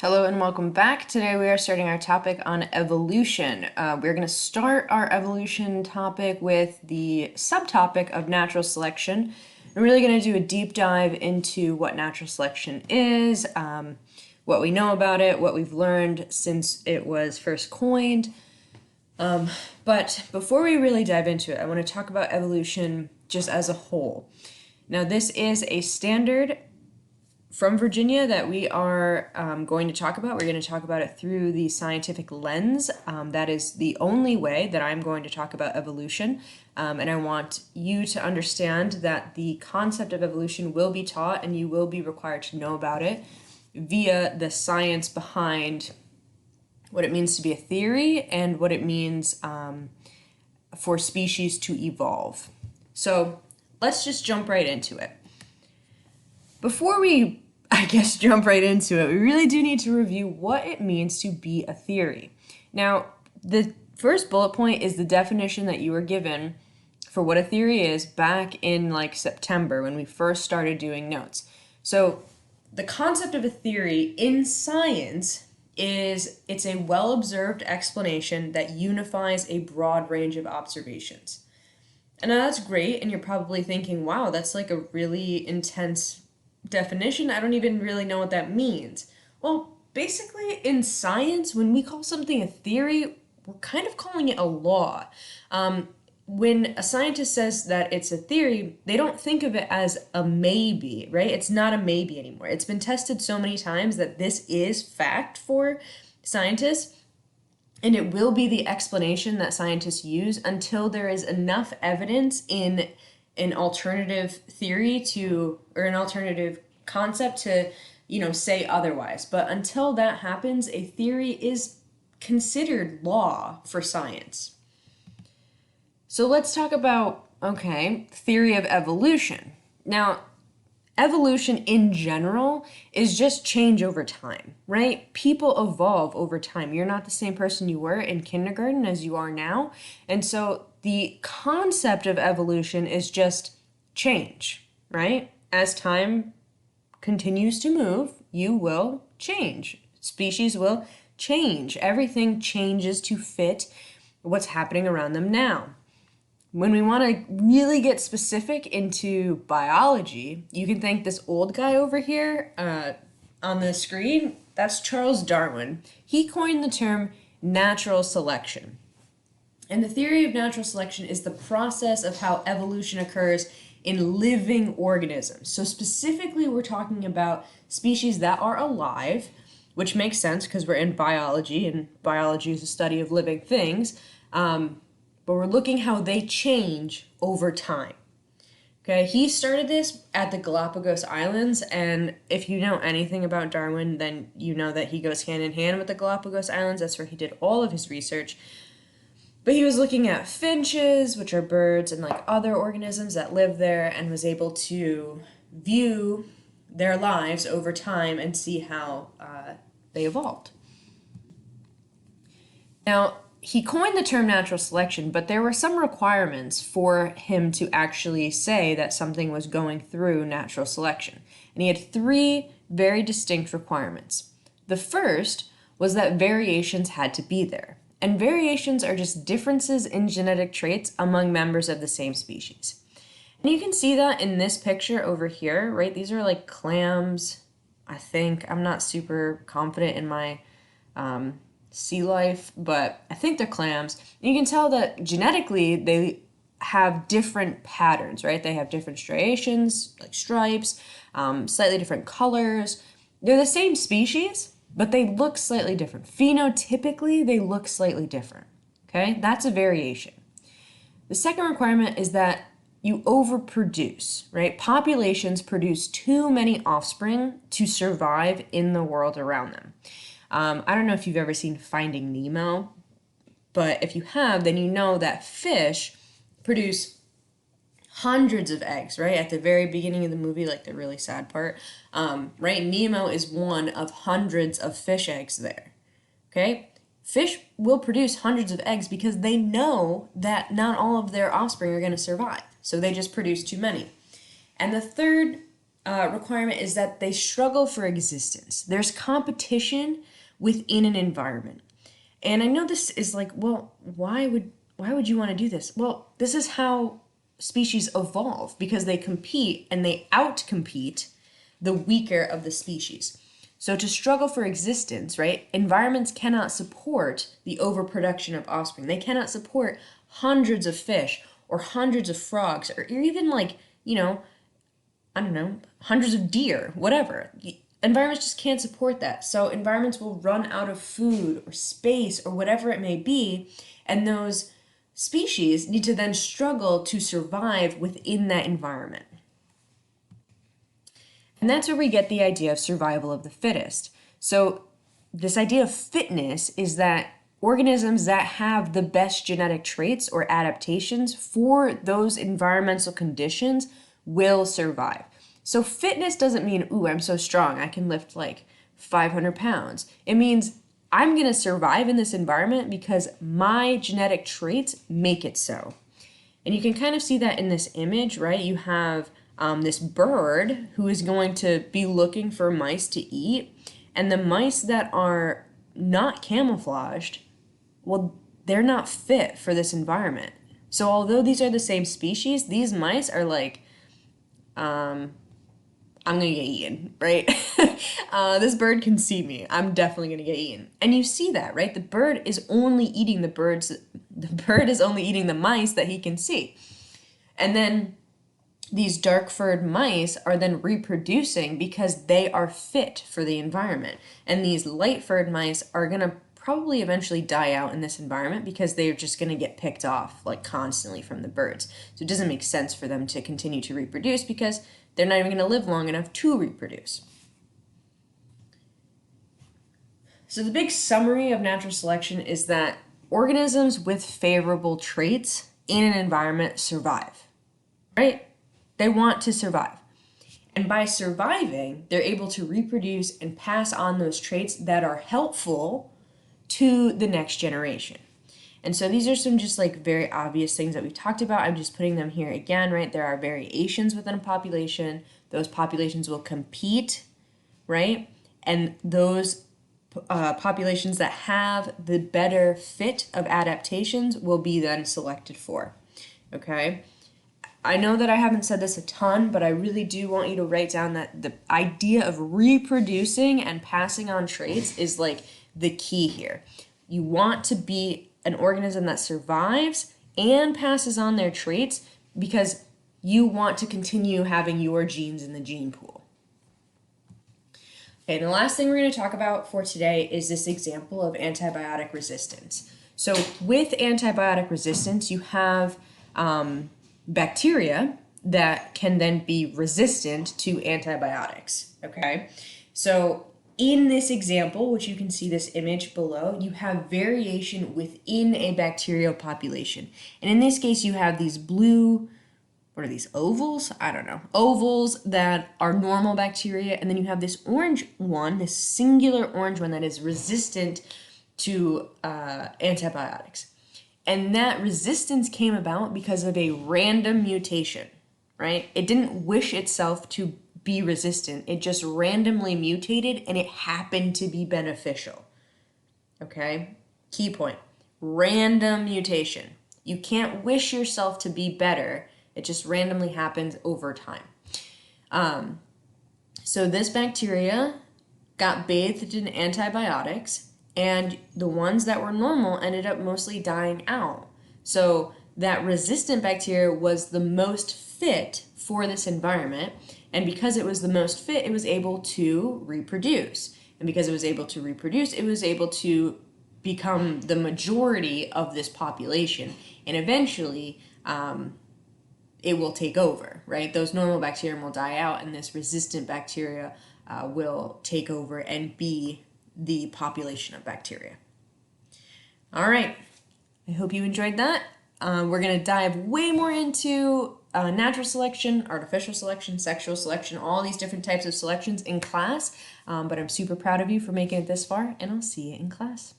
Hello and welcome back. Today we are starting our topic on evolution. We're going to start our evolution topic with the subtopic of natural selection. I'm really going to do a deep dive into what natural selection is, what we know about it, what we've learned since it was first coined. But before we really dive into it, I want to talk about evolution just as a whole. Now, this is a standard from Virginia that we are going to talk about. We're going to talk about it through the scientific lens. That is the only way that I'm going to talk about evolution. And I want you to understand that the concept of evolution will be taught and you will be required to know about it via the science behind what it means to be a theory and what it means for species to evolve. So let's just jump right into it. Before we, jump right into it, we really do need to review what it means to be a theory. Now, the first bullet point is the definition that you were given for what a theory is back in September when we first started doing notes. So the concept of a theory in science is it's a well-observed explanation that unifies a broad range of observations. And that's great, and you're probably thinking, wow, that's like a really intense definition. I don't even really know what that means. Well, basically in science, when we call something a theory, we're kind of calling it a law. When a scientist says that it's a theory, they don't think of it as a maybe, right? It's not a maybe anymore. It's been tested so many times that this is fact for scientists, and it will be the explanation that scientists use until there is enough evidence in an alternative theory or an alternative concept to, say otherwise. But until that happens, a theory is considered law for science. So let's talk about, theory of evolution. Now, evolution in general is just change over time, right? People evolve over time. You're not the same person you were in kindergarten as you are now. And so the concept of evolution is just change, right? As time continues to move, you will change. Species will change. Everything changes to fit what's happening around them now. When we want to really get specific into biology, you can thank this old guy over here on the screen. That's Charles Darwin. He coined the term natural selection. And the theory of natural selection is the process of how evolution occurs in living organisms. So specifically, we're talking about species that are alive, which makes sense because we're in biology, and biology is the study of living things. But we're looking how they change over time. Okay, he started this at the Galapagos Islands, and if you know anything about Darwin, then you know that he goes hand in hand with the Galapagos Islands. That's where he did all of his research. But he was looking at finches, which are birds, and other organisms that live there, and was able to view their lives over time and see how they evolved. Now, he coined the term natural selection, but there were some requirements for him to actually say that something was going through natural selection. And he had three very distinct requirements. The first was that variations had to be there. And variations are just differences in genetic traits among members of the same species. And you can see that in this picture over here, right? These are clams, I think. I'm not super confident in my sea life, but I think they're clams. And you can tell that genetically they have different patterns, right? They have different striations, like stripes, slightly different colors. They're the same species, but they look slightly different. Phenotypically, they look slightly different, okay? That's a variation. The second requirement is that you overproduce, right? Populations produce too many offspring to survive in the world around them. I don't know if you've ever seen Finding Nemo, but if you have, then you know that fish produce hundreds of eggs, right? At the very beginning of the movie, the really sad part, right? Nemo is one of hundreds of fish eggs there, okay? Fish will produce hundreds of eggs because they know that not all of their offspring are going to survive, so they just produce too many. And the third requirement is that they struggle for existence. There's competition within an environment. And I know this is like, well, why would you want to do this? Well, this is how species evolve, because they compete and they outcompete the weaker of the species. So to struggle for existence, right? Environments cannot support the overproduction of offspring. They cannot support hundreds of fish or hundreds of frogs or even like, I don't know, hundreds of deer, whatever. Environments just can't support that. So environments will run out of food or space or whatever it may be, and those species need to then struggle to survive within that environment. And that's where we get the idea of survival of the fittest. So this idea of fitness is that organisms that have the best genetic traits or adaptations for those environmental conditions will survive. So fitness doesn't mean, ooh, I'm so strong, I can lift like 500 pounds. It means I'm going to survive in this environment because my genetic traits make it so. And you can kind of see that in this image, right? You have this bird who is going to be looking for mice to eat. And the mice that are not camouflaged, well, they're not fit for this environment. So although these are the same species, these mice are like, I'm gonna get eaten, right? This bird can see me. I'm definitely gonna get eaten. And you see that, right? The bird is only eating the bird is only eating the mice that he can see. And then these dark-furred mice are then reproducing because they are fit for the environment. And these light-furred mice are gonna probably eventually die out in this environment because they're just going to get picked off like constantly from the birds. So it doesn't make sense for them to continue to reproduce because they're not even going to live long enough to reproduce. So the big summary of natural selection is that organisms with favorable traits in an environment survive, right? They want to survive. And by surviving, they're able to reproduce and pass on those traits that are helpful to the next generation. And so these are some just like very obvious things that we've talked about. I'm just putting them here again, right? There are variations within a population. Those populations will compete, right? And those populations that have the better fit of adaptations will be then selected for, okay? I know that I haven't said this a ton, but I really do want you to write down that the idea of reproducing and passing on traits is like the key here. You want to be an organism that survives and passes on their traits because you want to continue having your genes in the gene pool. Okay, and the last thing we're going to talk about for today is this example of antibiotic resistance. So with antibiotic resistance, you have bacteria that can then be resistant to antibiotics, okay? So in this example, which you can see this image below, you have variation within a bacterial population. And in this case, you have these blue, what are these, ovals? I don't know. Ovals that are normal bacteria, and then you have this orange one, this singular orange one that is resistant to antibiotics. And that resistance came about because of a random mutation, right? It didn't wish itself to be resistant. It just randomly mutated and it happened to be beneficial. Okay? Key point. Random mutation. You can't wish yourself to be better. It just randomly happens over time. So this bacteria got bathed in antibiotics, and the ones that were normal ended up mostly dying out. So that resistant bacteria was the most fit for this environment, and because it was the most fit, it was able to reproduce. And because it was able to reproduce, it was able to become the majority of this population. And eventually, it will take over, right? Those normal bacteria will die out, and this resistant bacteria will take over and be the population of bacteria. All right, I hope you enjoyed that. We're going to dive way more into natural selection, artificial selection, sexual selection, all these different types of selections in class. But I'm super proud of you for making it this far, and I'll see you in class.